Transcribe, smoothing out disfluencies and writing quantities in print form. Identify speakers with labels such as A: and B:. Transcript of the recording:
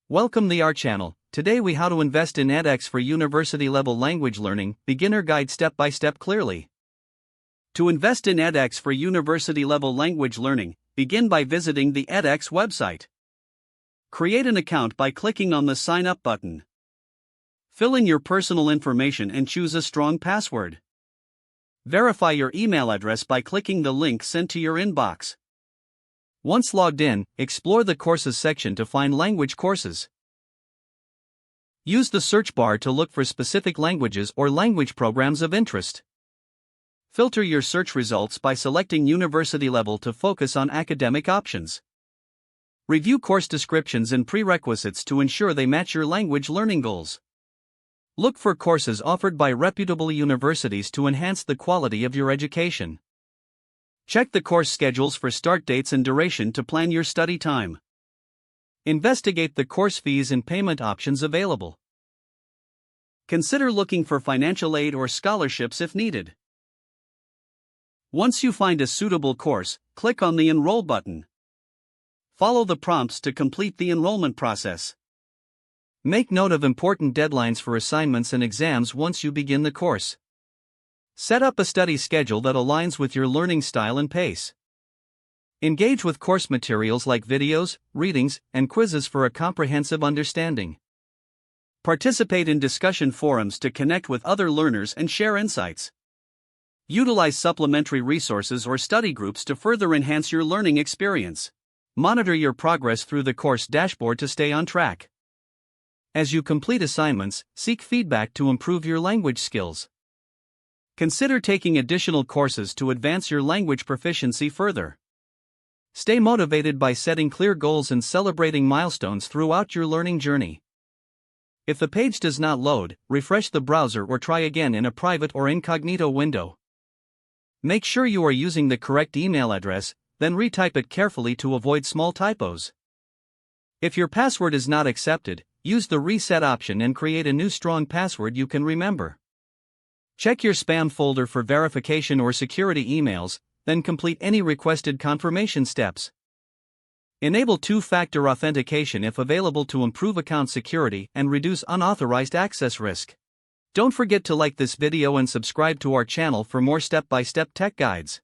A: Welcome to our channel. Today we how to invest in edX for university level language learning, beginner guide step by step clearly. To invest in edX for university level language learning, begin by visiting the edX website. Create an account by clicking on the sign up button. Fill in your personal information and choose a strong password. Verify your email address by clicking the link sent to your inbox. Once logged in, explore the Courses section to find language courses. Use the search bar to look for specific languages or language programs of interest. Filter your search results by selecting university level to focus on academic options. Review course descriptions and prerequisites to ensure they match your language learning goals. Look for courses offered by reputable universities to enhance the quality of your education. Check the course schedules for start dates and duration to plan your study time. Investigate the course fees and payment options available. Consider looking for financial aid or scholarships if needed. Once you find a suitable course, click on the Enroll button. Follow the prompts to complete the enrollment process. Make note of important deadlines for assignments and exams once you begin the course. Set up a study schedule that aligns with your learning style and pace. Engage with course materials like videos, readings, and quizzes for a comprehensive understanding. Participate in discussion forums to connect with other learners and share insights. Utilize supplementary resources or study groups to further enhance your learning experience. Monitor your progress through the course dashboard to stay on track. As you complete assignments, seek feedback to improve your language skills. Consider taking additional courses to advance your language proficiency further. Stay motivated by setting clear goals and celebrating milestones throughout your learning journey. If the page does not load, refresh the browser or try again in a private or incognito window. Make sure you are using the correct email address, then retype it carefully to avoid small typos. If your password is not accepted, use the reset option and create a new strong password you can remember. Check your spam folder for verification or security emails, then complete any requested confirmation steps. Enable two-factor authentication if available to improve account security and reduce unauthorized access risk. Don't forget to like this video and subscribe to our channel for more step-by-step tech guides.